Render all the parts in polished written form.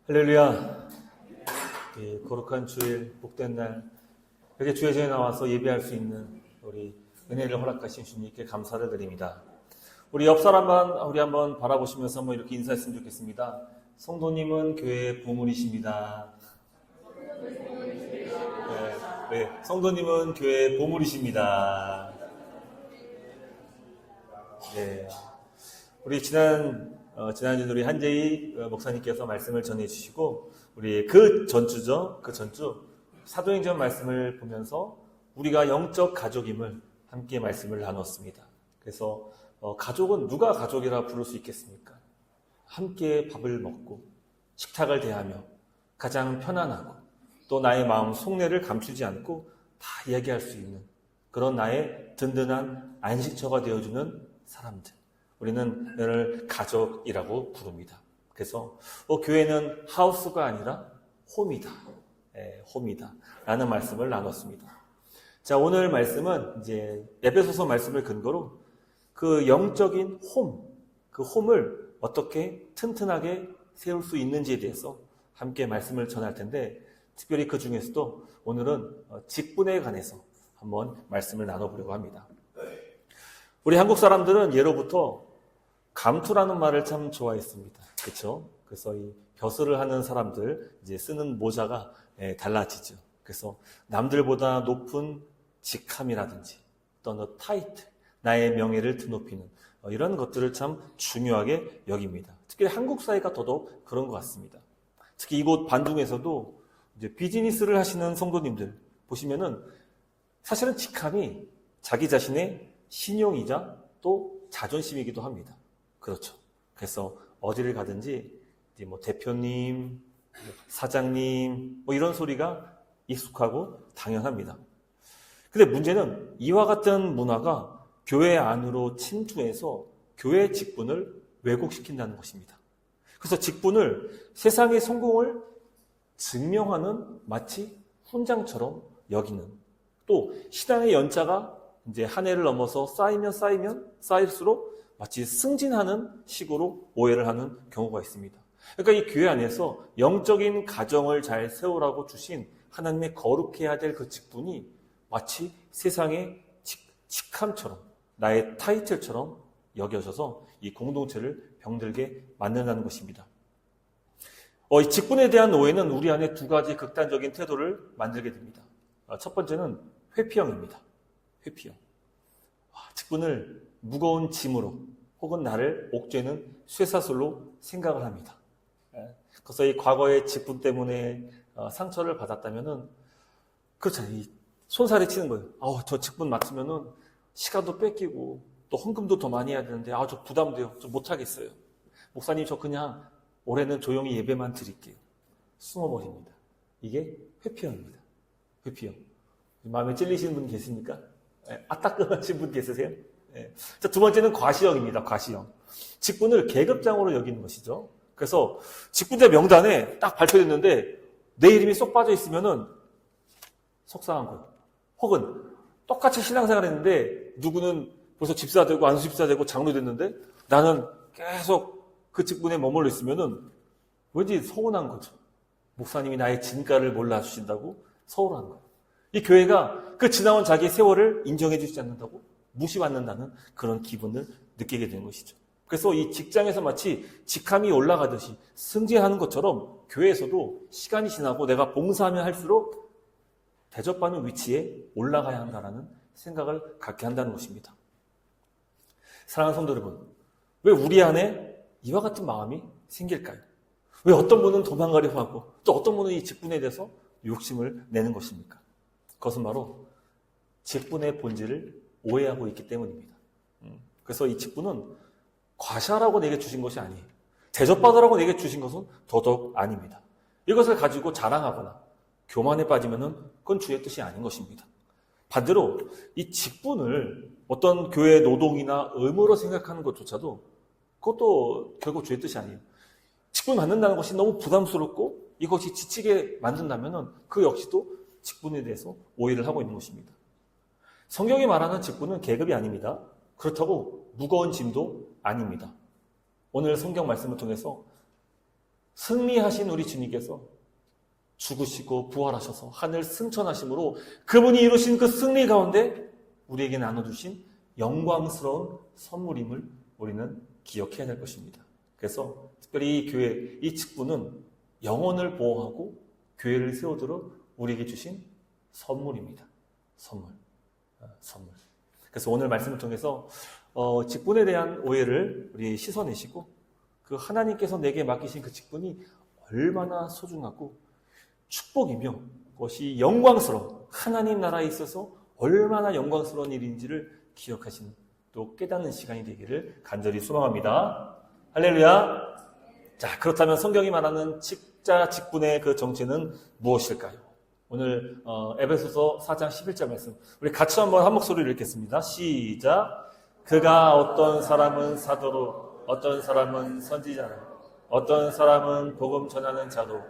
할렐루야. 거룩한 주일, 복된 날, 이렇게 주의 전에 나와서 예배할 수 있는 우리 은혜를 허락하신 주님께 감사를 드립니다. 우리 옆 사람만 우리 한번 바라보시면서 한번 이렇게 인사했으면 좋겠습니다. 성도님은 교회의 보물이십니다. 네, 성도님은 교회의 보물이십니다. 네, 우리 지난주 우리 한재희 목사님께서 말씀을 전해주시고, 우리 그 전주 사도행전 말씀을 보면서 우리가 영적 가족임을 함께 말씀을 나눴습니다. 그래서 가족은 누가 가족이라 부를 수 있겠습니까? 함께 밥을 먹고 식탁을 대하며 가장 편안하고 또 나의 마음 속내를 감추지 않고 다 이야기할 수 있는 그런 나의 든든한 안식처가 되어주는 사람들, 우리는 이를 가족이라고 부릅니다. 그래서 교회는 하우스가 아니라 홈이다. 홈이다. 라는 말씀을 나눴습니다. 자, 오늘 말씀은 이제 에베소서 말씀을 근거로 그 영적인 홈, 그 홈을 어떻게 튼튼하게 세울 수 있는지에 대해서 함께 말씀을 전할 텐데, 특별히 그 중에서도 오늘은 직분에 관해서 한번 말씀을 나눠보려고 합니다. 우리 한국 사람들은 예로부터 감투라는 말을 참 좋아했습니다. 그렇죠? 그래서 이 벼슬을 하는 사람들 이제 쓰는 모자가 달라지죠. 그래서 남들보다 높은 직함이라든지 또는 타이틀, 나의 명예를 드높이는 이런 것들을 참 중요하게 여깁니다. 특히 한국 사회가 더더욱 그런 것 같습니다. 특히 이곳 반둥에서도 이제 비즈니스를 하시는 성도님들 보시면은 사실은 직함이 자기 자신의 신용이자 또 자존심이기도 합니다. 그렇죠. 그래서 어디를 가든지 이제 뭐 대표님, 사장님 이런 소리가 익숙하고 당연합니다. 근데 문제는 이와 같은 문화가 교회 안으로 침투해서 교회의 직분을 왜곡시킨다는 것입니다. 그래서 직분을 세상의 성공을 증명하는 마치 훈장처럼 여기는, 또 신앙의 연자가 이제 한 해를 넘어서 쌓이면 쌓일수록 마치 승진하는 식으로 오해를 하는 경우가 있습니다. 그러니까 이 교회 안에서 영적인 가정을 잘 세우라고 주신 하나님의 거룩해야 될 그 직분이 마치 세상의 직함처럼, 나의 타이틀처럼 여겨져서 이 공동체를 병들게 만든다는 것입니다. 이 직분에 대한 오해는 우리 안에 두 가지 극단적인 태도를 만들게 됩니다. 첫 번째는 회피형입니다. 회피형. 직분을 무거운 짐으로 혹은 나를 옥죄는 쇠사슬로 생각을 합니다. 그래서 이 과거의 직분 때문에 상처를 받았다면은, 그렇잖아요. 이 손살이 치는 거예요. 저 직분 맡으면은 시간도 뺏기고 또 헌금도 더 많이 해야 되는데 저 부담돼요. 좀 못하겠어요. 목사님, 저 그냥 올해는 조용히 예배만 드릴게요. 숨어버립니다. 이게 회피형입니다. 회피형. 마음에 찔리시는 분 계십니까? 따끔하신 분 계세요? 자, 두 번째는 과시형입니다. 과시형. 직분을 계급장으로 여기는 것이죠. 그래서 직분자 명단에 딱 발표됐는데 내 이름이 쏙 빠져 있으면은 속상한 거예요. 혹은 똑같이 신앙생활 했는데 누구는 벌써 집사 되고 안수집사 되고 장로 됐는데 나는 계속 그 직분에 머물러 있으면은 왠지 서운한 거죠. 목사님이 나의 진가를 몰라주신다고 서운한 거예요. 이 교회가 그 지나온 자기의 세월을 인정해 주지 않는다고 무시받는다는 그런 기분을 느끼게 되는 것이죠. 그래서 이 직장에서 마치 직함이 올라가듯이 승진하는 것처럼 교회에서도 시간이 지나고 내가 봉사하면 할수록 대접받는 위치에 올라가야 한다는 생각을 갖게 한다는 것입니다. 사랑하는 성도 여러분, 왜 우리 안에 이와 같은 마음이 생길까요? 왜 어떤 분은 도망가려고 하고 또 어떤 분은 이 직분에 대해서 욕심을 내는 것입니까? 그것은 바로 직분의 본질을 오해하고 있기 때문입니다. 그래서 이 직분은 과시하라고 내게 주신 것이 아니에요. 대접받으라고 내게 주신 것은 더더욱 아닙니다. 이것을 가지고 자랑하거나 교만에 빠지면은 그건 주의 뜻이 아닌 것입니다. 반대로 이 직분을 어떤 교회의 노동이나 의무로 생각하는 것조차도 그것도 결국 주의 뜻이 아니에요. 직분 받는다는 것이 너무 부담스럽고 이것이 지치게 만든다면은 그 역시도 직분에 대해서 오해를 하고 있는 것입니다. 성경이 말하는 직분은 계급이 아닙니다. 그렇다고 무거운 짐도 아닙니다. 오늘 성경 말씀을 통해서 승리하신 우리 주님께서 죽으시고 부활하셔서 하늘 승천하심으로 그분이 이루신 그 승리 가운데 우리에게 나눠주신 영광스러운 선물임을 우리는 기억해야 될 것입니다. 그래서 특별히 이 교회, 이 직분은 영혼을 보호하고 교회를 세우도록 우리에게 주신 선물입니다. 선물. 그래서 오늘 말씀을 통해서 직분에 대한 오해를 우리 씻어내시고 그 하나님께서 내게 맡기신 그 직분이 얼마나 소중하고 축복이며 그것이 영광스러운 하나님 나라에 있어서 얼마나 영광스러운 일인지를 기억하시는 또 깨닫는 시간이 되기를 간절히 소망합니다. 할렐루야. 자, 그렇다면 성경이 말하는 직분의 그 정체는 무엇일까요? 오늘 에베소서 4장 11절 말씀 우리 같이 한번 한 목소리를 읽겠습니다. 시작. 그가 어떤 사람은 사도로, 어떤 사람은 선지자로, 어떤 사람은 복음 전하는 자로,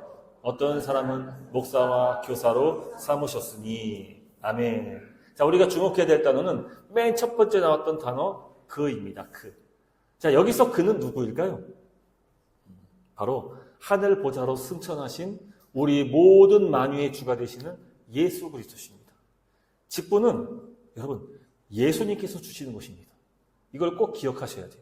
어떤 사람은 목사와 교사로 삼으셨으니. 아멘. 자, 우리가 주목해야 될 단어는 맨 첫 번째 나왔던 단어 그입니다. 그. 자, 여기서 그는 누구일까요? 바로 하늘 보좌로 승천하신 우리 모든 만유의 주가 되시는 예수 그리스도십니다. 직분은 여러분 예수님께서 주시는 것입니다. 이걸 꼭 기억하셔야 돼요.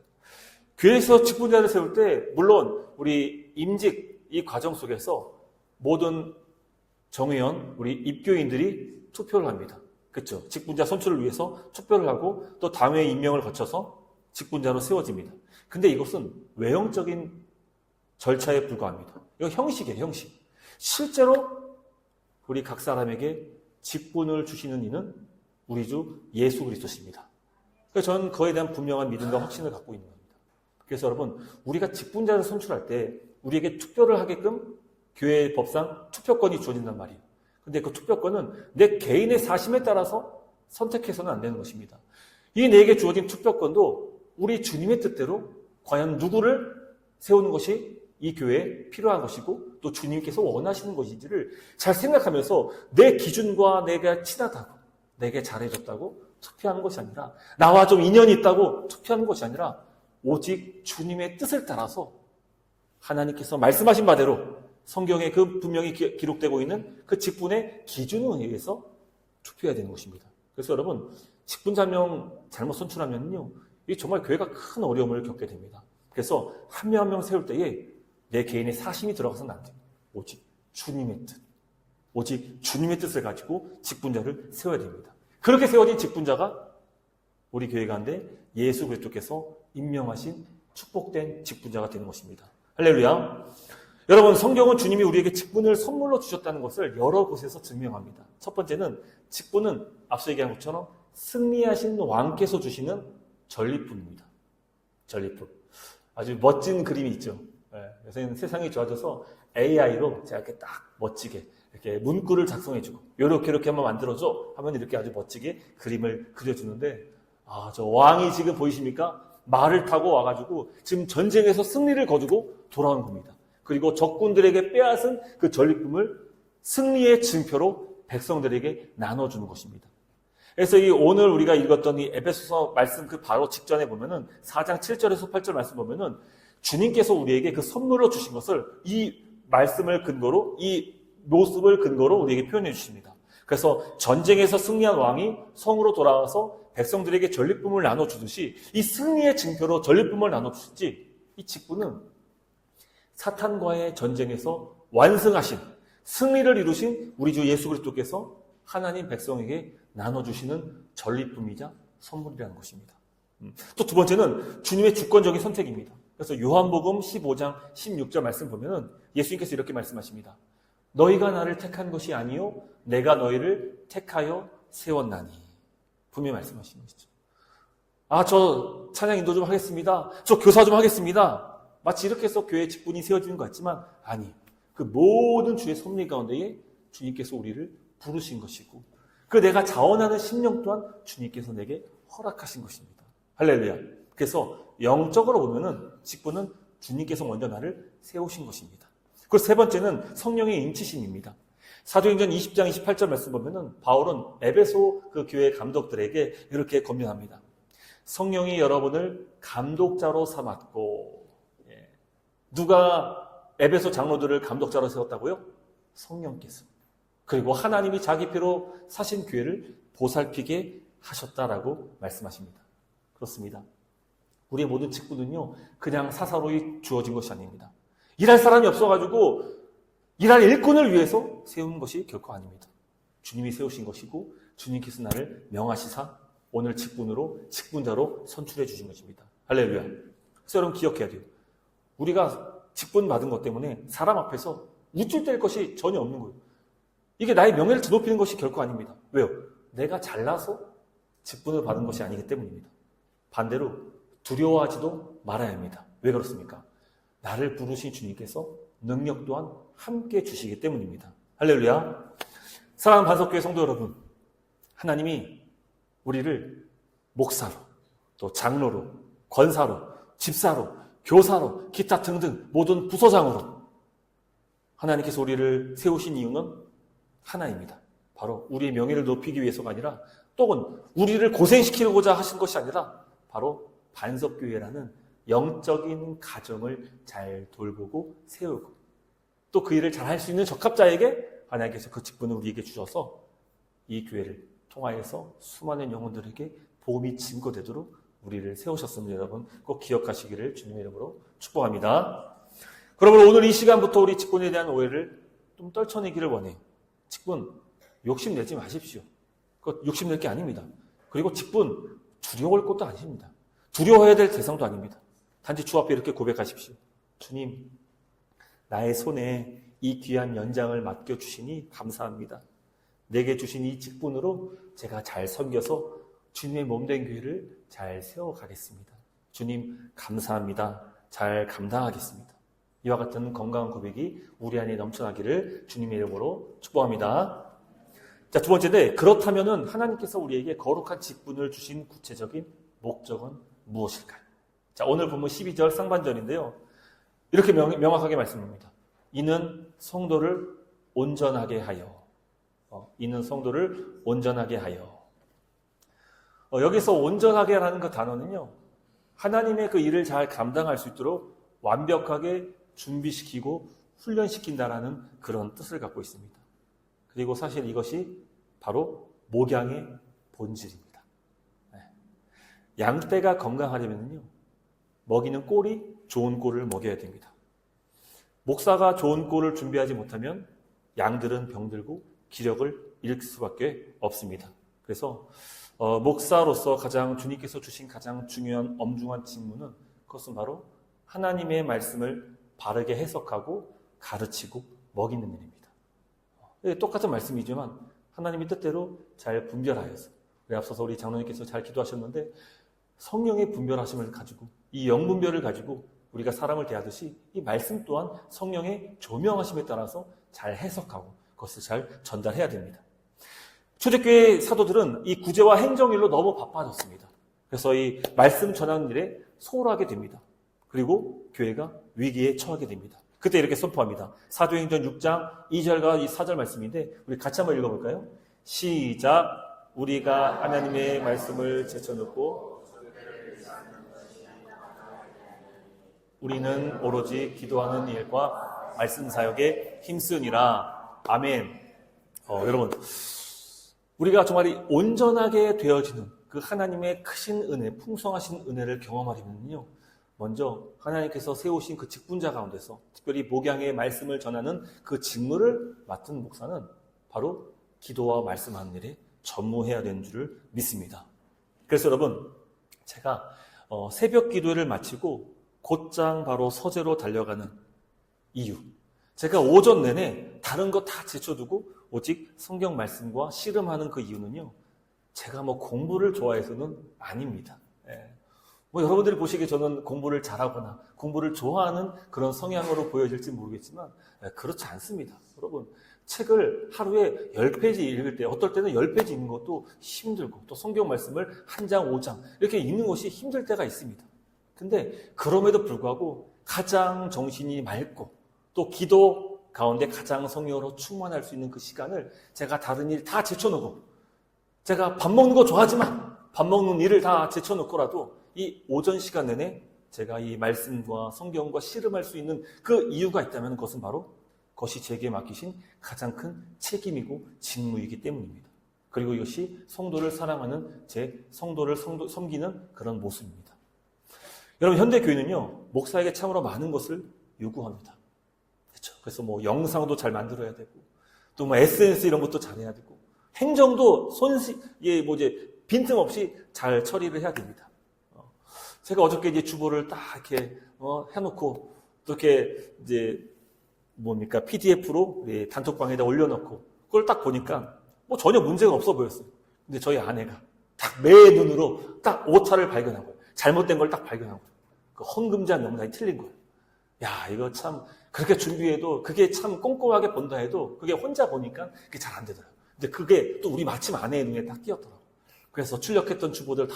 교회에서 직분자를 세울 때 물론 우리 임직 이 과정 속에서 모든 정회원, 우리 입교인들이 투표를 합니다. 그렇죠? 직분자 선출을 위해서 투표를 하고 또 당회 임명을 거쳐서 직분자로 세워집니다. 근데 이것은 외형적인 절차에 불과합니다. 이거 형식이에요, 형식. 실제로 우리 각 사람에게 직분을 주시는 이는 우리 주 예수 그리스도십니다. 그래서 저는 그에 대한 분명한 믿음과 확신을 갖고 있는 겁니다. 그래서 여러분, 우리가 직분자를 선출할 때 우리에게 투표를 하게끔 교회 법상 투표권이 주어진단 말이에요. 근데 그 투표권은 내 개인의 사심에 따라서 선택해서는 안 되는 것입니다. 이 내게 주어진 투표권도 우리 주님의 뜻대로 과연 누구를 세우는 것이 이 교회에 필요한 것이고 또 주님께서 원하시는 것인지를 잘 생각하면서 내 기준과 내가 친하다고, 내게 잘해줬다고 투표하는 것이 아니라 나와 좀 인연이 있다고 투표하는 것이 아니라 오직 주님의 뜻을 따라서 하나님께서 말씀하신 바대로 성경에 그 분명히 기록되고 있는 그 직분의 기준에 의해서 투표해야 되는 것입니다. 그래서 여러분, 직분 자명 잘못 선출하면요, 이 정말 교회가 큰 어려움을 겪게 됩니다. 그래서 한 명 한 명 세울 때에 내 개인의 사심이 들어가서는 안 돼요. 오직 주님의 뜻, 오직 주님의 뜻을 가지고 직분자를 세워야 됩니다. 그렇게 세워진 직분자가 우리 교회 가운데 예수 그리스도께서 임명하신 축복된 직분자가 되는 것입니다. 할렐루야. 여러분, 성경은 주님이 우리에게 직분을 선물로 주셨다는 것을 여러 곳에서 증명합니다. 첫 번째는 직분은 앞서 얘기한 것처럼 승리하신 왕께서 주시는 전리품입니다. 전리품. 아주 멋진 그림이 있죠. 요새는 세상이 좋아져서 AI로 제가 이렇게 딱 멋지게 이렇게 문구를 작성해주고 이렇게 한번 만들어줘 하면 이렇게 아주 멋지게 그림을 그려주는데, 저 왕이 지금 보이십니까? 말을 타고 와가지고 지금 전쟁에서 승리를 거두고 돌아온 겁니다. 그리고 적군들에게 빼앗은 그 전리품을 승리의 증표로 백성들에게 나눠주는 것입니다. 그래서 이 오늘 우리가 읽었던 이 에베소서 말씀 그 바로 직전에 보면은 4장 7절에서 8절 말씀 보면은 주님께서 우리에게 그 선물로 주신 것을 이 말씀을 근거로, 이 모습을 근거로 우리에게 표현해 주십니다. 그래서 전쟁에서 승리한 왕이 성으로 돌아와서 백성들에게 전리품을 나눠주듯이 이 승리의 증표로 전리품을 나눠주셨지, 이 직분은 사탄과의 전쟁에서 완승하신, 승리를 이루신 우리 주 예수 그리스도께서 하나님 백성에게 나눠주시는 전리품이자 선물이라는 것입니다. 또 두 번째는 주님의 주권적인 선택입니다. 그래서 요한복음 15장 16절 말씀 보면은 예수님께서 이렇게 말씀하십니다. 너희가 나를 택한 것이 아니요 내가 너희를 택하여 세웠나니. 분명히 말씀하시는 것이죠. 저 찬양 인도 좀 하겠습니다. 저 교사 좀 하겠습니다. 마치 이렇게 해서 교회의 직분이 세워지는 것 같지만 아니, 그 모든 주의 섭리 가운데에 주님께서 우리를 부르신 것이고 그 내가 자원하는 심령 또한 주님께서 내게 허락하신 것입니다. 할렐루야. 그래서 영적으로 보면은 직분은 주님께서 먼저 나를 세우신 것입니다. 그리고 세 번째는 성령의 인치심입니다. 사도행전 20장 28절 말씀 보면은 바울은 에베소 그 교회 감독들에게 이렇게 권면합니다. 성령이 여러분을 감독자로 삼았고, 누가 에베소 장로들을 감독자로 세웠다고요? 성령께서. 그리고 하나님이 자기 피로 사신 교회를 보살피게 하셨다라고 말씀하십니다. 그렇습니다. 우리의 모든 직분은요, 그냥 사사로이 주어진 것이 아닙니다. 일할 사람이 없어가지고 일할 일꾼을 위해서 세운 것이 결코 아닙니다. 주님이 세우신 것이고 주님께서 나를 명하시사 오늘 직분으로 직분자로 선출해 주신 것입니다. 할렐루야. 그래서 여러분 기억해야 돼요. 우리가 직분 받은 것 때문에 사람 앞에서 우쭐댈 것이 전혀 없는 거예요. 이게 나의 명예를 드높이는 것이 결코 아닙니다. 왜요? 내가 잘나서 직분을 받은 것이 아니기 때문입니다. 반대로 두려워하지도 말아야 합니다. 왜 그렇습니까? 나를 부르신 주님께서 능력 또한 함께 주시기 때문입니다. 할렐루야. 사랑하는 반석교회 성도 여러분, 하나님이 우리를 목사로, 또 장로로, 권사로, 집사로, 교사로, 기타 등등 모든 부서장으로 하나님께서 우리를 세우신 이유는 하나입니다. 바로 우리의 명예를 높이기 위해서가 아니라 또는 우리를 고생시키고자 하신 것이 아니라 바로 반석교회라는 영적인 가정을 잘 돌보고 세우고 또 그 일을 잘 할 수 있는 적합자에게 하나님께서 그 직분을 우리에게 주셔서 이 교회를 통하여서 수많은 영혼들에게 복음이 증거되도록 우리를 세우셨습니다. 여러분 꼭 기억하시기를 주님의 이름으로 축복합니다. 그러므로 오늘 이 시간부터 우리 직분에 대한 오해를 좀 떨쳐내기를 원해요. 직분 욕심내지 마십시오. 그거 욕심낼 게 아닙니다. 그리고 직분 두려워할 것도 아닙니다. 두려워해야 될 대상도 아닙니다. 단지 주 앞에 이렇게 고백하십시오. 주님, 나의 손에 이 귀한 연장을 맡겨주시니 감사합니다. 내게 주신 이 직분으로 제가 잘 섬겨서 주님의 몸된 교회를 잘 세워가겠습니다. 주님 감사합니다. 잘 감당하겠습니다. 이와 같은 건강한 고백이 우리 안에 넘쳐나기를 주님의 이름으로 축복합니다. 자, 두 번째인데 그렇다면은 하나님께서 우리에게 거룩한 직분을 주신 구체적인 목적은 무엇일까요? 자, 오늘 본문 12절 상반절인데요. 이렇게 명확하게 말씀합니다. 이는 성도를 온전하게 하여. 이는 성도를 온전하게 하여. 여기서 온전하게라는 그 단어는요. 하나님의 그 일을 잘 감당할 수 있도록 완벽하게 준비시키고 훈련시킨다라는 그런 뜻을 갖고 있습니다. 그리고 사실 이것이 바로 목양의 본질입니다. 양떼가 건강하려면요. 먹이는 꼴이 좋은 꼴을 먹여야 됩니다. 목사가 좋은 꼴을 준비하지 못하면 양들은 병들고 기력을 잃을 수밖에 없습니다. 그래서 목사로서 주님께서 주신 가장 중요한 엄중한 직무는 그것은 바로 하나님의 말씀을 바르게 해석하고 가르치고 먹이는 일입니다. 똑같은 말씀이지만 하나님의 뜻대로 잘 분별하여서 우리 앞서서 우리 장로님께서 잘 기도하셨는데 성령의 분별하심을 가지고 이 영분별을 가지고 우리가 사람을 대하듯이 이 말씀 또한 성령의 조명하심에 따라서 잘 해석하고 그것을 잘 전달해야 됩니다. 초대교회 사도들은 이 구제와 행정일로 너무 바빠졌습니다. 그래서 이 말씀 전하는 일에 소홀하게 됩니다. 그리고 교회가 위기에 처하게 됩니다. 그때 이렇게 선포합니다. 사도행전 6장 2절과 4절 말씀인데 우리 같이 한번 읽어볼까요? 시작. 우리가 하나님의 말씀을 제쳐놓고 우리는 오로지 기도하는 일과 말씀 사역에 힘쓰니라. 아멘. 여러분 우리가 정말 온전하게 되어지는 그 하나님의 크신 은혜, 풍성하신 은혜를 경험하려면요. 먼저 하나님께서 세우신 그 직분자 가운데서 특별히 목양의 말씀을 전하는 그 직무를 맡은 목사는 바로 기도와 말씀하는 일에 전무해야 되는 줄을 믿습니다. 그래서 여러분 제가 새벽 기도를 마치고 곧장 바로 서재로 달려가는 이유, 제가 오전 내내 다른 거 다 제쳐두고 오직 성경 말씀과 씨름하는 그 이유는요, 제가 공부를 좋아해서는 아닙니다. 여러분들이 보시기에 저는 공부를 잘하거나 공부를 좋아하는 그런 성향으로 보여질지 모르겠지만 그렇지 않습니다. 여러분 책을 하루에 10페이지 읽을 때 어떨 때는 10페이지 읽는 것도 힘들고 또 성경 말씀을 한 장 5장 이렇게 읽는 것이 힘들 때가 있습니다. 근데 그럼에도 불구하고 가장 정신이 맑고 또 기도 가운데 가장 성령으로 충만할 수 있는 그 시간을 제가 다른 일 다 제쳐놓고 제가 밥 먹는 거 좋아하지만 밥 먹는 일을 다 제쳐놓고라도 이 오전 시간 내내 제가 이 말씀과 성경과 씨름할 수 있는 그 이유가 있다면 그것은 바로 그것이 제게 맡기신 가장 큰 책임이고 직무이기 때문입니다. 그리고 이것이 성도를 사랑하는 제 성도를 섬기는 그런 모습입니다. 여러분, 현대 교회는요, 목사에게 참으로 많은 것을 요구합니다. 그렇죠? 그래서 뭐 영상도 잘 만들어야 되고, 또 뭐 SNS 이런 것도 잘해야 되고, 행정도 빈틈없이 잘 처리를 해야 됩니다. 제가 어저께 이제 주보를 딱 이렇게 해놓고, 또 이렇게 PDF로 단톡방에다 올려놓고, 그걸 딱 보니까 뭐 전혀 문제가 없어 보였어요. 근데 저희 아내가 딱 매 눈으로 딱 오차를 발견한 거예요. 잘못된 걸 딱 발견한 거예요. 그 헌금자 명단이 틀린 거예요. 야, 이거 참 그렇게 준비해도 그게 참 꼼꼼하게 본다 해도 그게 혼자 보니까 그게 잘 안 되더라고요. 근데 그게 또 우리 마침 아내의 눈에 딱 띄었더라고요. 그래서 출력했던 주보들 다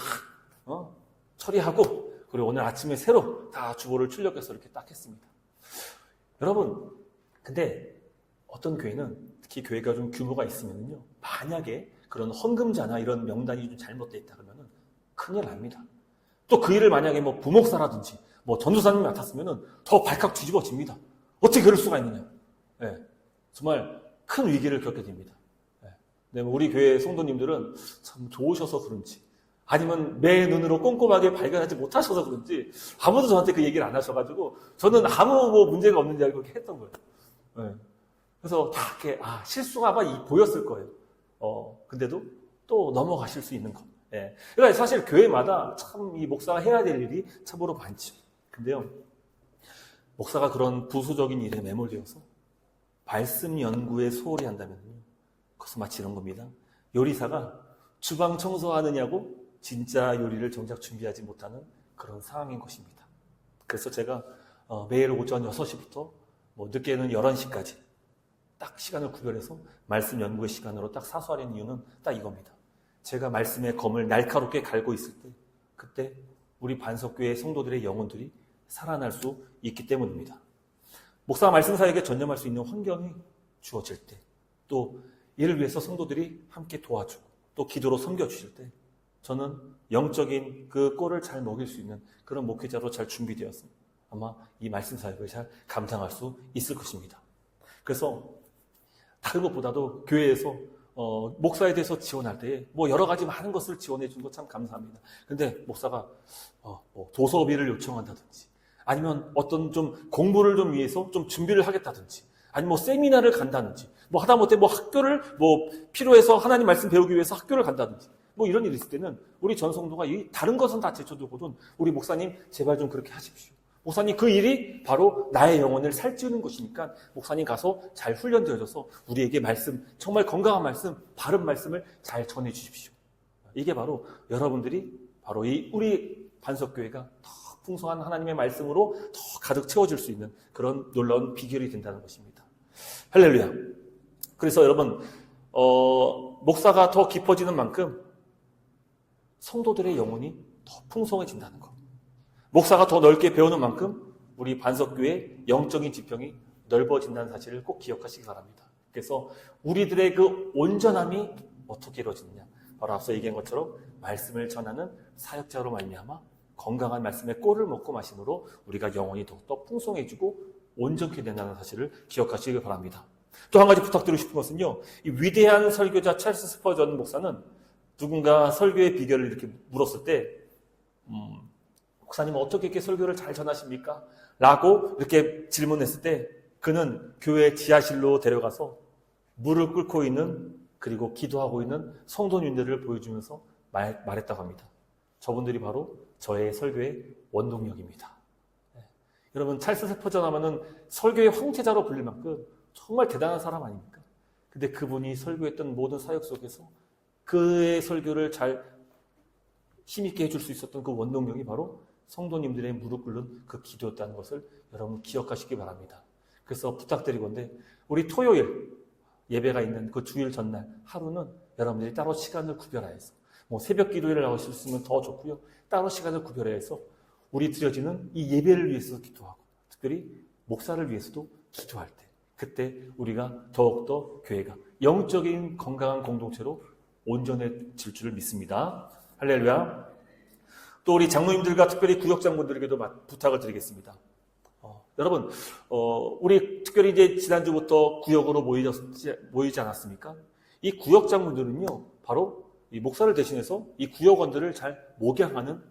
처리하고, 그리고 오늘 아침에 새로 다 주보를 출력해서 이렇게 딱 했습니다. 여러분, 근데 어떤 교회는, 특히 교회가 좀 규모가 있으면요, 만약에 그런 헌금자나 이런 명단이 좀 잘못되어 있다 그러면 큰일 납니다. 또 그 일을 만약에 뭐 부목사라든지 뭐 전도사님이 맡았으면 더 발칵 뒤집어집니다. 어떻게 그럴 수가 있느냐. 네, 정말 큰 위기를 겪게 됩니다. 네, 우리 교회 성도님들은 참 좋으셔서 그런지, 아니면 매 눈으로 꼼꼼하게 발견하지 못하셔서 그런지 아무도 저한테 그 얘기를 안 하셔가지고 저는 아무 뭐 문제가 없는 줄 알고 그렇게 했던 거예요. 네. 그래서 다 이렇게 실수가 아마 보였을 거예요. 근데도 또 넘어가실 수 있는 것. 예. 그러니까 사실 교회마다 참 이 목사가 해야 될 일이 참으로 많죠. 근데요, 목사가 그런 부수적인 일에 매몰되어서 말씀 연구에 소홀히 한다면요, 그것은 마치 이런 겁니다. 요리사가 주방 청소하느냐고 진짜 요리를 정작 준비하지 못하는 그런 상황인 것입니다. 그래서 제가 매일 오전 6시부터 늦게는 11시까지 딱 시간을 구별해서 말씀 연구의 시간으로 딱 사수하려는 이유는 딱 이겁니다. 제가 말씀의 검을 날카롭게 갈고 있을 때, 그때 우리 반석교회 성도들의 영혼들이 살아날 수 있기 때문입니다. 목사가 말씀 사역에 전념할 수 있는 환경이 주어질 때, 또 이를 위해서 성도들이 함께 도와주고 또 기도로 섬겨주실 때, 저는 영적인 그 꼴을 잘 먹일 수 있는 그런 목회자로 잘 준비되어서 아마 이 말씀 사역을 잘 감당할 수 있을 것입니다. 그래서 다른 것보다도 교회에서 목사에 대해서 지원할 때 여러 가지 많은 것을 지원해 준 거 참 감사합니다. 근데 목사가 도서비를 요청한다든지, 아니면 어떤 좀 공부를 좀 위해서 좀 준비를 하겠다든지, 아니면 세미나를 간다든지, 하다못해 학교를 필요해서 하나님 말씀 배우기 위해서 학교를 간다든지, 이런 일이 있을 때는 우리 전성도가 다른 것은 다 제쳐두고도 우리 목사님 제발 좀 그렇게 하십시오. 목사님 그 일이 바로 나의 영혼을 살찌우는 것이니까 목사님 가서 잘 훈련되어져서 우리에게 말씀, 정말 건강한 말씀, 바른 말씀을 잘 전해 주십시오. 이게 바로 여러분들이 바로 우리 반석교회가 더 풍성한 하나님의 말씀으로 더 가득 채워질 수 있는 그런 놀라운 비결이 된다는 것입니다. 할렐루야. 그래서 여러분, 목사가 더 깊어지는 만큼 성도들의 영혼이 더 풍성해진다는 것. 목사가 더 넓게 배우는 만큼 우리 반석교회의 영적인 지평이 넓어진다는 사실을 꼭 기억하시기 바랍니다. 그래서 우리들의 그 온전함이 어떻게 이루어지느냐, 바로 앞서 얘기한 것처럼 말씀을 전하는 사역자로 말미암아 건강한 말씀의 꼴을 먹고 마심으로 우리가 영혼이 더욱더 풍성해지고 온전케 된다는 사실을 기억하시기 바랍니다. 또 한 가지 부탁드리고 싶은 것은요, 이 위대한 설교자 찰스 스퍼전 목사는 누군가 설교의 비결을 이렇게 물었을 때 목사님 어떻게 이렇게 설교를 잘 전하십니까? 라고 이렇게 질문했을 때 그는 교회 지하실로 데려가서 무릎 꿇고 있는, 그리고 기도하고 있는 성도님들을 보여주면서 말했다고 합니다. 저분들이 바로 저의 설교의 원동력입니다. 네. 여러분, 찰스 스퍼전 하면은 설교의 황태자로 불릴 만큼 정말 대단한 사람 아닙니까? 근데 그분이 설교했던 모든 사역 속에서 그의 설교를 잘 힘있게 해줄 수 있었던 그 원동력이 바로 성도님들의 무릎 꿇는 그 기도였다는 것을 여러분 기억하시기 바랍니다. 그래서 부탁드리건데, 우리 토요일 예배가 있는 그 주일 전날 하루는 여러분들이 따로 시간을 구별하여서 새벽 기도회를 나오실 수 있으면 더 좋고요. 따로 시간을 구별해서 우리 드려지는 이 예배를 위해서 기도하고, 특별히 목사를 위해서도 기도할 때, 그때 우리가 더욱더 교회가 영적인 건강한 공동체로 온전해질 줄을 믿습니다. 할렐루야. 또 우리 장로님들과 특별히 구역장군들에게도 부탁을 드리겠습니다. 여러분, 우리 특별히 이제 지난주부터 구역으로 모이지 않았습니까? 이 구역장군들은요, 바로 이 목사를 대신해서 이 구역원들을 잘 목양하는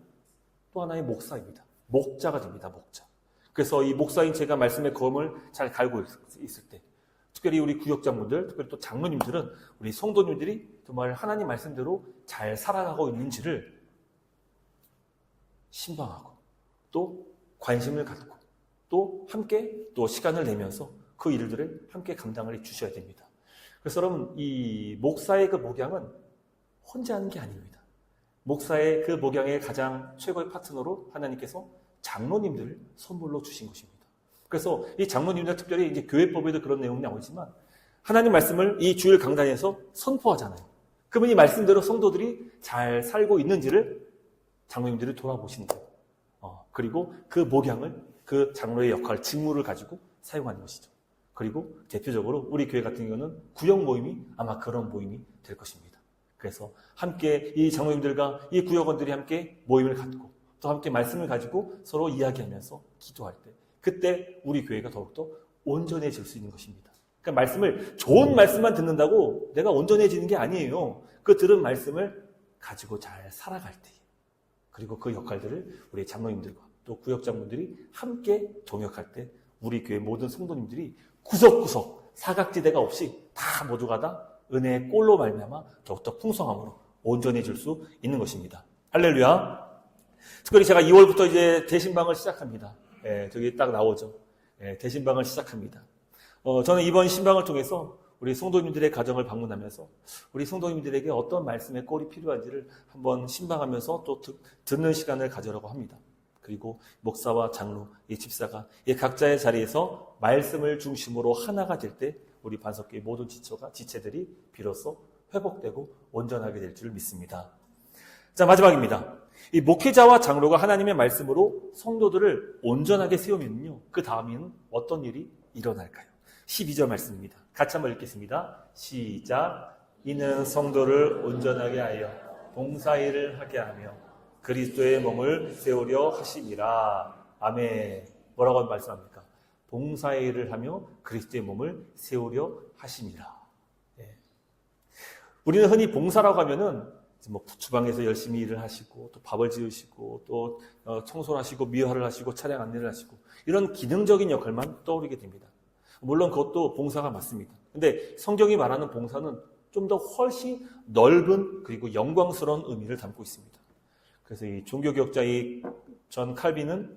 또 하나의 목사입니다. 목자가 됩니다, 목자. 그래서 이 목사인 제가 말씀의 검을 잘 갈고 있을 때, 특별히 우리 구역장군들, 특별히 또 장로님들은 우리 성도님들이 정말 하나님 말씀대로 잘 살아가고 있는지를 신방하고 또 관심을 갖고 또 함께 또 시간을 내면서 그 일들을 함께 감당을 해 주셔야 됩니다. 그래서 여러분, 이 목사의 그 목양은 혼자 하는 게 아닙니다. 목사의 그 목양의 가장 최고의 파트너로 하나님께서 장로님들을 선물로 주신 것입니다. 그래서 이 장로님들, 특별히 이제 교회법에도 그런 내용이 나오지만 하나님 말씀을 이 주일 강단에서 선포하잖아요. 그러면 이 말씀대로 성도들이 잘 살고 있는지를 장로님들이 돌아보시는 거예요. 그리고 그 목양을 그 장로의 역할, 직무를 가지고 사용하는 것이죠. 그리고 대표적으로 우리 교회 같은 경우는 구역 모임이 아마 그런 모임이 될 것입니다. 그래서 함께 이 장로님들과 이 구역원들이 함께 모임을 갖고 또 함께 말씀을 가지고 서로 이야기하면서 기도할 때, 그때 우리 교회가 더욱더 온전해질 수 있는 것입니다. 그러니까 말씀을, 좋은 말씀만 듣는다고 내가 온전해지는 게 아니에요. 그 들은 말씀을 가지고 잘 살아갈 때, 그리고 그 역할들을 우리 장로님들과 또 구역장분들이 함께 동역할 때 우리 교회 모든 성도님들이 구석구석 사각지대가 없이 다 모두가 다 은혜의 꼴로 말미암아 더욱더 풍성함으로 온전해질 수 있는 것입니다. 할렐루야. 특별히 제가 2월부터 이제 대신방을 시작합니다. 저기 딱 나오죠. 대신방을 시작합니다. 저는 이번 신방을 통해서 우리 성도님들의 가정을 방문하면서 우리 성도님들에게 어떤 말씀의 꼴이 필요한지를 한번 신방하면서 또 듣는 시간을 가지려고 합니다. 그리고 목사와 장로, 이 집사가 이 각자의 자리에서 말씀을 중심으로 하나가 될 때 우리 반석교의 모든 지체들이 비로소 회복되고 온전하게 될 줄 믿습니다. 자, 마지막입니다. 이 목회자와 장로가 하나님의 말씀으로 성도들을 온전하게 세우면요, 그 다음에는 어떤 일이 일어날까요? 12절 말씀입니다. 같이 한번 읽겠습니다. 시작. 이는 성도를 온전하게 하여 봉사일을 하게 하며 그리스도의 몸을 세우려 하심이라. 아멘. 뭐라고 말씀합니까? 봉사일을 하며 그리스도의 몸을 세우려 하심이라. 우리는 흔히 봉사라고 하면은 뭐 주방에서 열심히 일을 하시고 또 밥을 지으시고 또 청소를 하시고 미화를 하시고 차량 안내를 하시고 이런 기능적인 역할만 떠오르게 됩니다. 물론 그것도 봉사가 맞습니다. 근데 성경이 말하는 봉사는 좀 더 훨씬 넓은 그리고 영광스러운 의미를 담고 있습니다. 그래서 이 종교개혁자 전 칼빈은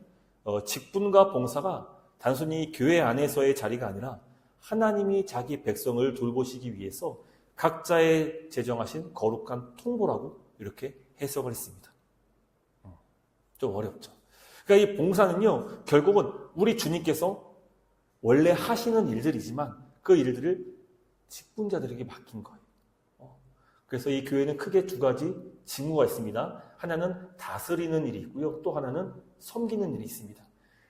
직분과 봉사가 단순히 교회 안에서의 자리가 아니라 하나님이 자기 백성을 돌보시기 위해서 각자의 제정하신 거룩한 통보라고 이렇게 해석을 했습니다. 좀 어렵죠. 그러니까 이 봉사는요, 결국은 우리 주님께서 원래 하시는 일들이지만 그 일들을 직분자들에게 맡긴 거예요. 그래서 이 교회는 크게 두 가지 직무가 있습니다. 하나는 다스리는 일이 있고요. 또 하나는 섬기는 일이 있습니다.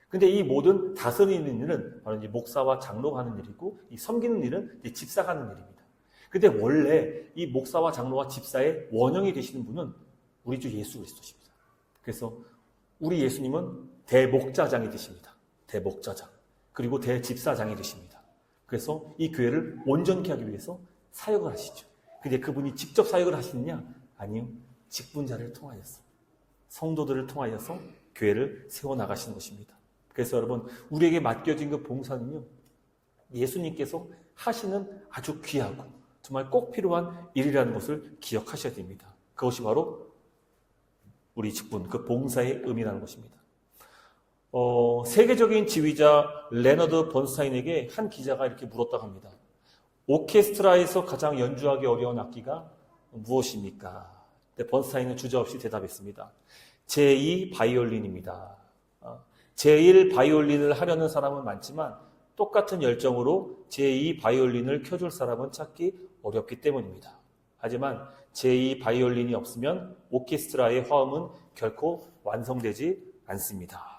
근데 이 모든 다스리는 일은 바로 이제 목사와 장로가 하는 일이고, 이 섬기는 일은 이제 집사가 하는 일입니다. 근데 원래 이 목사와 장로와 집사의 원형이 되시는 분은 우리 주 예수 그리스도십니다. 그래서 우리 예수님은 대목자장이 되십니다. 대목자장. 그리고 대집사장이 되십니다. 그래서 이 교회를 온전케 하기 위해서 사역을 하시죠. 근데 그분이 직접 사역을 하시느냐? 아니요. 직분자를 통하여서, 성도들을 통하여서 교회를 세워나가시는 것입니다. 그래서 여러분, 우리에게 맡겨진 그 봉사는요, 예수님께서 하시는 아주 귀하고 정말 꼭 필요한 일이라는 것을 기억하셔야 됩니다. 그것이 바로 우리 직분, 그 봉사의 의미라는 것입니다. 세계적인 지휘자 레너드 번스타인에게 한 기자가 이렇게 물었다고 합니다. 오케스트라에서 가장 연주하기 어려운 악기가 무엇입니까? 근데 번스타인은 주저없이 대답했습니다. 제2 바이올린입니다. 제1 바이올린을 하려는 사람은 많지만 똑같은 열정으로 제2 바이올린을 켜줄 사람은 찾기 어렵기 때문입니다. 하지만 제2 바이올린이 없으면 오케스트라의 화음은 결코 완성되지 않습니다.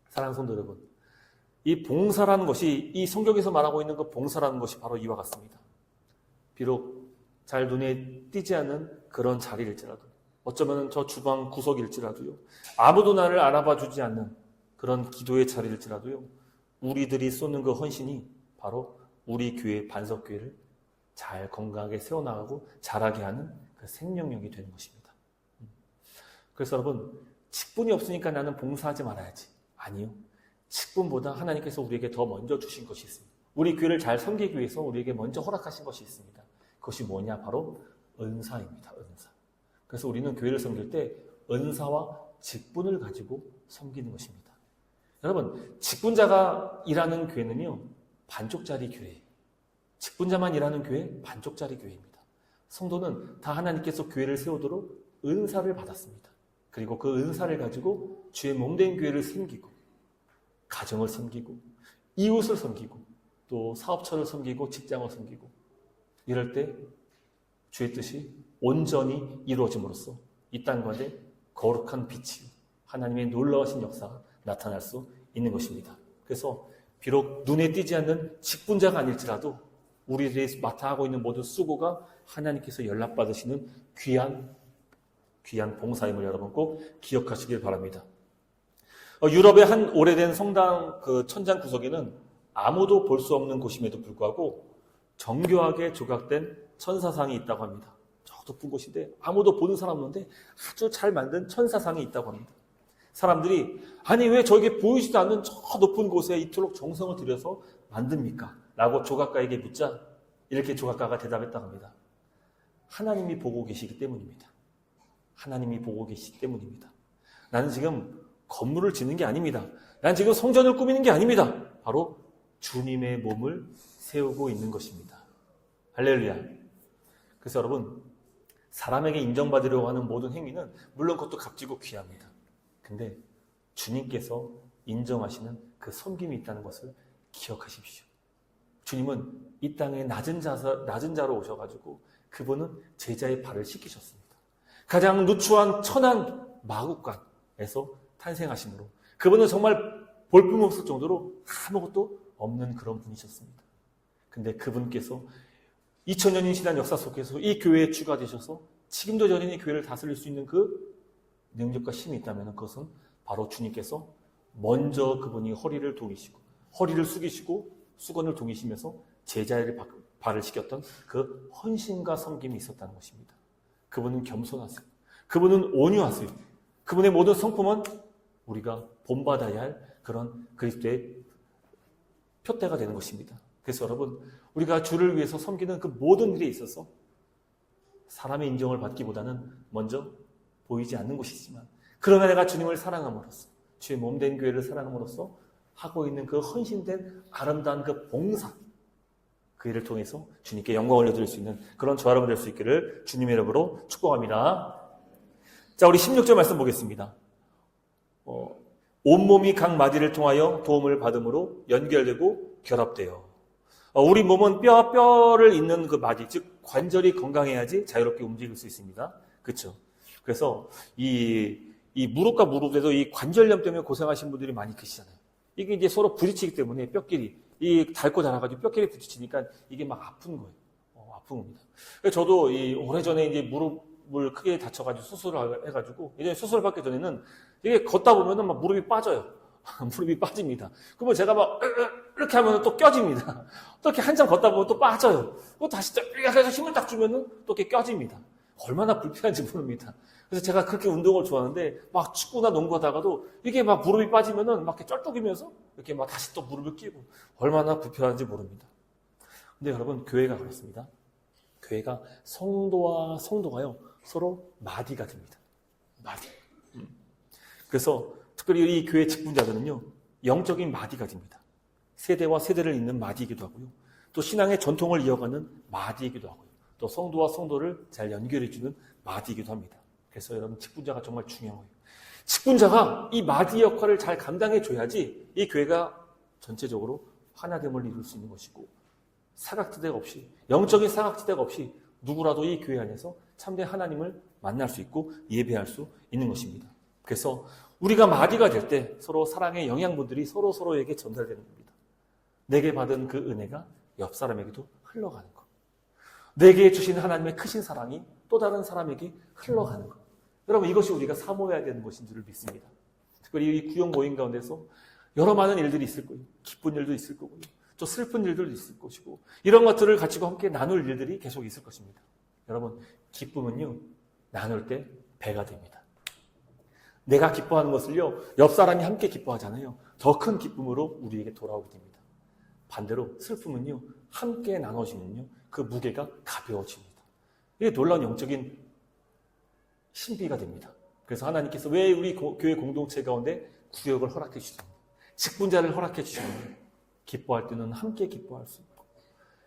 사랑하는 성도 여러분, 이 봉사라는 것이, 이 성경에서 말하고 있는 그 봉사라는 것이 바로 이와 같습니다. 비록 잘 눈에 띄지 않는 그런 자리일지라도 어쩌면 저 주방 구석일지라도요. 아무도 나를 알아봐 주지 않는 그런 기도의 자리일지라도요. 우리들이 쏟는 그 헌신이 바로 우리 교회 반석교회를 잘 건강하게 세워나가고 자라게 하는 그 생명력이 되는 것입니다. 그래서 여러분, 직분이 없으니까 나는 봉사하지 말아야지. 아니요. 직분보다 하나님께서 우리에게 더 먼저 주신 것이 있습니다. 우리 교회를 잘 섬기기 위해서 우리에게 먼저 허락하신 것이 있습니다. 그것이 뭐냐? 바로 은사입니다. 은사. 그래서 우리는 교회를 섬길 때 은사와 직분을 가지고 섬기는 것입니다. 여러분, 직분자가 일하는 교회는요, 반쪽짜리 교회예요. 직분자만 일하는 교회, 반쪽짜리 교회입니다. 성도는 다 하나님께서 교회를 세우도록 은사를 받았습니다. 그리고 그 은사를 가지고 주의 몸된 교회를 섬기고, 가정을 섬기고, 이웃을 섬기고, 또 사업처를 섬기고, 직장을 섬기고, 이럴 때 주의 뜻이 온전히 이루어짐으로써 이 땅 가운데 거룩한 빛이 하나님의 놀라우신 역사가 나타날 수 있는 것입니다. 그래서 비록 눈에 띄지 않는 직분자가 아닐지라도 우리들이 맡아 하고 있는 모든 수고가 하나님께서 연락받으시는 귀한 봉사임을 여러분 꼭 기억하시길 바랍니다. 유럽의 한 오래된 성당 그 천장 구석에는 아무도 볼 수 없는 곳임에도 불구하고 정교하게 조각된 천사상이 있다고 합니다. 저 높은 곳인데 아무도 보는 사람 없는데 아주 잘 만든 천사상이 있다고 합니다. 사람들이 아니 왜 저에게 보이지도 않는 저 높은 곳에 이토록 정성을 들여서 만듭니까? 라고 조각가에게 묻자 이렇게 조각가가 대답했다고 합니다. 하나님이 보고 계시기 때문입니다. 하나님이 보고 계시기 때문입니다. 나는 지금 건물을 짓는 게 아닙니다. 나는 지금 성전을 꾸미는 게 아닙니다. 바로 주님의 몸을 세우고 있는 것입니다. 할렐루야. 그래서 여러분, 사람에게 인정받으려고 하는 모든 행위는 물론 그것도 값지고 귀합니다. 근데 주님께서 인정하시는 그 섬김이 있다는 것을 기억하십시오. 주님은 이 땅에 낮은 자로 오셔가지고 그분은 제자의 발을 씻기셨습니다. 가장 누추한 천한 마구간에서 탄생하심으로 그분은 정말 볼품없을 정도로 아무것도 없는 그런 분이셨습니다. 근데 그분께서 2000년인 지난 역사 속에서 이 교회에 추가되셔서 지금도 여전히 교회를 다스릴 수 있는 그 능력과 힘이 있다면 그것은 바로 주님께서 먼저 그분이 허리를 동이시고 허리를 숙이시고 수건을 동이시면서 제자의 발을 씻겼던 그 헌신과 섬김이 있었다는 것입니다. 그분은 겸손하세요. 그분은 온유하세요. 그분의 모든 성품은 우리가 본받아야 할 그런 그리스도의 표대가 되는 것입니다. 그래서 여러분, 우리가 주를 위해서 섬기는 그 모든 일에 있어서 사람의 인정을 받기보다는 먼저 보이지 않는 것이지만 그러나 내가 주님을 사랑함으로써 주의 몸된 교회를 사랑함으로써 하고 있는 그 헌신된 아름다운 그 봉사 그 일을 통해서 주님께 영광을 올려드릴 수 있는 그런 저와 여러분 될 수 있기를 주님의 이름으로 축복합니다. 자, 우리 16절 말씀 보겠습니다. 온몸이 각 마디를 통하여 도움을 받음으로 연결되고 결합되어 우리 몸은 뼈를 잇는 그 마디, 즉 관절이 건강해야지 자유롭게 움직일 수 있습니다. 그렇죠? 그래서 이 무릎과 무릎에도 이 관절염 때문에 고생하시는 분들이 많이 계시잖아요. 이게 이제 서로 부딪히기 때문에 뼈끼리 이 닳고 닳아가지고 뼈끼리 부딪히니까 이게 막 아픈 거예요. 아픈 겁니다. 저도 오래전에 이제 무릎을 크게 다쳐가지고 수술을 해가지고 예전에 수술 받기 전에는 이게 걷다 보면은 막 무릎이 빠져요. 무릎이 빠집니다. 그러면 제가 막 이렇게 하면 또 껴집니다. 또 이렇게 한참 걷다 보면 또 빠져요. 또 다시 이렇게 해서 힘을 딱 주면은 또 이렇게 껴집니다. 얼마나 불편한지 모릅니다. 그래서 제가 그렇게 운동을 좋아하는데 막 축구나 농구하다가도 이게 막 무릎이 빠지면은 막 이렇게 쩔뚝이면서 이렇게 막 다시 또 무릎을 끼고 얼마나 불편한지 모릅니다. 근데 여러분, 교회가 그렇습니다. 교회가 성도와 성도가요 서로 마디가 됩니다. 마디. 그래서 특별히 이 교회 직분자들은요 영적인 마디가 됩니다. 세대와 세대를 잇는 마디이기도 하고요. 또 신앙의 전통을 이어가는 마디이기도 하고요. 또 성도와 성도를 잘 연결해주는 마디이기도 합니다. 그래서 여러분, 직분자가 정말 중요한 거예요. 직분자가 이 마디 역할을 잘 감당해줘야지 이 교회가 전체적으로 하나됨을 이룰 수 있는 것이고 사각지대가 없이, 영적인 사각지대가 없이 누구라도 이 교회 안에서 참된 하나님을 만날 수 있고 예배할 수 있는 것입니다. 그래서 우리가 마디가 될 때 서로 사랑의 영양분들이 서로에게 전달되는 겁니다. 내게 받은 그 은혜가 옆 사람에게도 흘러가는 것. 내게 주신 하나님의 크신 사랑이 또 다른 사람에게 흘러가는 것. 여러분, 이것이 우리가 사모해야 되는 것인 줄을 믿습니다. 특별히 이 구역 모임 가운데서 여러 많은 일들이 있을 거예요. 기쁜 일도 있을 거고요. 또 슬픈 일들도 있을 것이고, 이런 것들을 가지고 함께 나눌 일들이 계속 있을 것입니다. 여러분, 기쁨은요, 나눌 때 배가 됩니다. 내가 기뻐하는 것을요, 옆 사람이 함께 기뻐하잖아요. 더 큰 기쁨으로 우리에게 돌아오게 됩니다. 반대로 슬픔은요, 함께 나눠지면요, 그 무게가 가벼워집니다. 이게 놀라운 영적인 신비가 됩니다. 그래서 하나님께서 왜 우리 교회 공동체 가운데 구역을 허락해 주시는가? 직분자를 허락해 주시는가? 기뻐할 때는 함께 기뻐할 수 있고,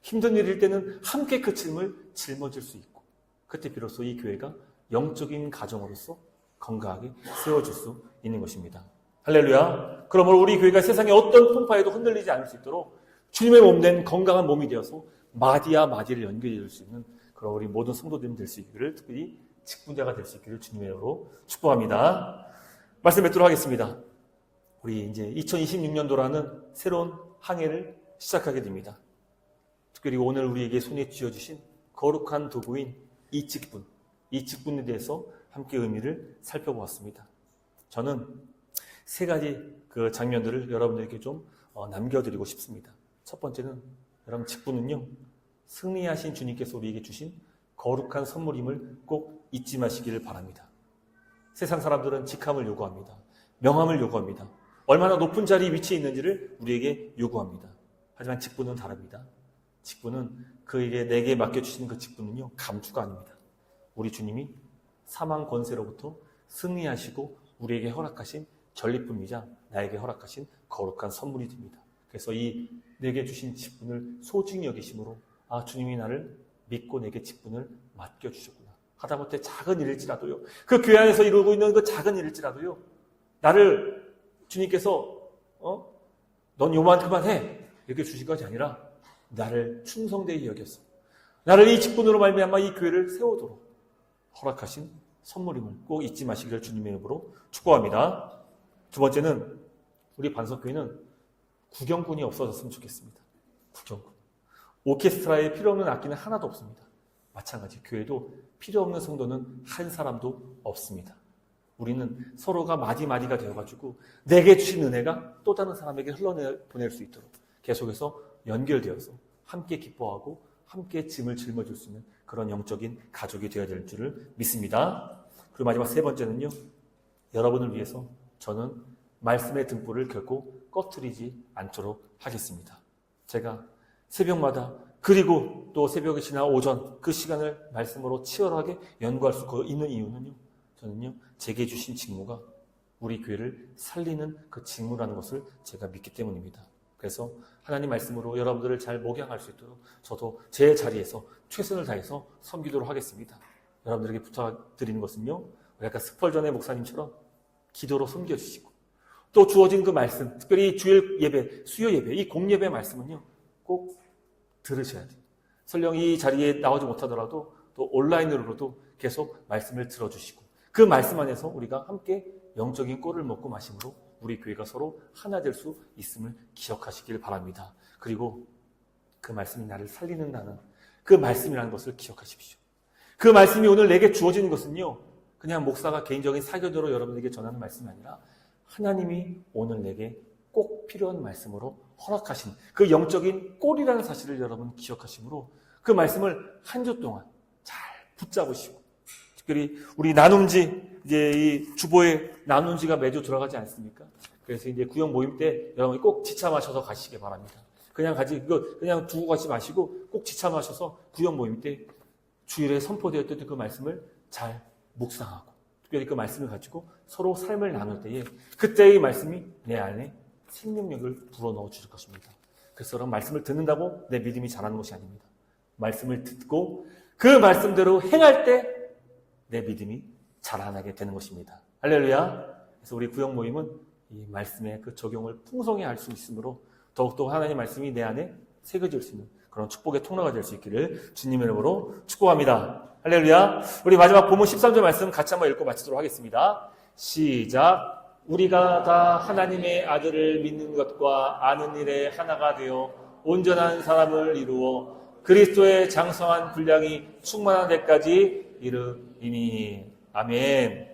힘든 일일 때는 함께 그 짐을 짊어질 수 있고, 그때 비로소 이 교회가 영적인 가정으로서 건강하게 세워질 수 있는 것입니다. 할렐루야. 그러므로 우리 교회가 세상의 어떤 풍파에도 흔들리지 않을 수 있도록 주님의 몸된 건강한 몸이 되어서 마디와 마디를 연결해 줄 수 있는 그런 우리 모든 성도들이 될 수 있기를, 특별히 직분자가 될 수 있기를 주님의 이름으로 축복합니다. 말씀 맺도록 하겠습니다. 우리 이제 2026년도라는 새로운 한 해를 시작하게 됩니다. 특별히 오늘 우리에게 손에 쥐어주신 거룩한 도구인 이 직분에 대해서 함께 의미를 살펴보았습니다. 저는 세 가지 그 장면들을 여러분들에게 좀 남겨드리고 싶습니다. 첫 번째는, 여러분, 직분은요, 승리하신 주님께서 우리에게 주신 거룩한 선물임을 꼭 잊지 마시기를 바랍니다. 세상 사람들은 직함을 요구합니다. 명함을 요구합니다. 얼마나 높은 자리 위치에 있는지를 우리에게 요구합니다. 하지만 직분은 다릅니다. 직분은 그에게 내게 맡겨주시는 그 직분은요, 감투가 아닙니다. 우리 주님이 사망 권세로부터 승리하시고 우리에게 허락하신 전리품이자 나에게 허락하신 거룩한 선물이 됩니다. 그래서 이 내게 주신 직분을 소중히 여기심으로, 아, 주님이 나를 믿고 내게 직분을 맡겨주셨구나. 하다못해 작은 일일지라도요, 그 교회 안에서 이루고 있는 그 작은 일일지라도요, 나를 주님께서 넌 요만큼만 해, 이렇게 주신 것이 아니라 나를 충성되이 여겼어. 나를 이 직분으로 말미암아 이 교회를 세우도록 허락하신 선물임을 꼭 잊지 마시기를 주님의 이름으로 축복합니다. 두 번째는, 우리 반석교회는 구경꾼이 없어졌으면 좋겠습니다. 구경꾼. 오케스트라에 필요 없는 악기는 하나도 없습니다. 마찬가지 교회도 필요 없는 성도는 한 사람도 없습니다. 우리는 서로가 마디마디가 되어가지고 내게 주신 은혜가 또 다른 사람에게 흘러보낼 수 있도록 계속해서 연결되어서 함께 기뻐하고 함께 짐을 짊어질 수 있는 그런 영적인 가족이 되어야 될 줄을 믿습니다. 그리고 마지막 세 번째는요, 여러분을 위해서 저는 말씀의 등불을 결코 꺼트리지 않도록 하겠습니다. 제가 새벽마다, 그리고 또 새벽이 지나 오전 그 시간을 말씀으로 치열하게 연구할 수 있는 이유는요, 저는요, 제게 주신 직무가 우리 교회를 살리는 그 직무라는 것을 제가 믿기 때문입니다. 그래서 하나님 말씀으로 여러분들을 잘 목양할 수 있도록 저도 제 자리에서 최선을 다해서 섬기도록 하겠습니다. 여러분들에게 부탁드리는 것은요, 약간 스펄전의 목사님처럼 기도로 섬겨주시고, 또 주어진 그 말씀, 특별히 주일 예배, 수요 예배, 이 공예배 말씀은요, 꼭 들으셔야 돼요. 설령 이 자리에 나오지 못하더라도 또 온라인으로도 계속 말씀을 들어주시고, 그 말씀 안에서 우리가 함께 영적인 꿀을 먹고 마심으로 우리 교회가 서로 하나 될 수 있음을 기억하시길 바랍니다. 그리고 그 말씀이 나를 살리는다는 그 말씀이라는 것을 기억하십시오. 그 말씀이 오늘 내게 주어지는 것은요, 그냥 목사가 개인적인 사견으로 여러분에게 전하는 말씀이 아니라 하나님이 오늘 내게 꼭 필요한 말씀으로 허락하신 그 영적인 꼴이라는 사실을 여러분 기억하시므로 그 말씀을 한 주 동안 잘 붙잡으시고, 특별히 우리 나눔지, 이제 이 주보에 나눔지가 매주 들어가지 않습니까? 그래서 이제 구역 모임 때 여러분이 꼭 지차 마셔서 가시기 바랍니다. 그냥 두고 가지 마시고 꼭 지차 마셔서 구역 모임 때 주일에 선포되었던 그 말씀을 잘 묵상하고, 특별히 그 말씀을 가지고 서로 삶을 나눌 때에 그때의 말씀이 내 안에 생명력을 불어넣어 주실 것입니다. 그래서 여러분, 말씀을 듣는다고 내 믿음이 자라는 것이 아닙니다. 말씀을 듣고 그 말씀대로 행할 때 내 믿음이 자라나게 되는 것입니다. 할렐루야. 그래서 우리 구역 모임은 이 말씀의 그 적용을 풍성히 할 수 있으므로 더욱더 하나님의 말씀이 내 안에 새겨질 수 있는 그런 축복의 통로가 될 수 있기를 주님의 이름으로 축복합니다. 할렐루야. 우리 마지막 본문 13절 말씀 같이 한번 읽고 마치도록 하겠습니다. 시작. 우리가 다 하나님의 아들을 믿는 것과 아는 일에 하나가 되어 온전한 사람을 이루어 그리스도의 장성한 분량이 충만한 데까지 이르이니. 아멘.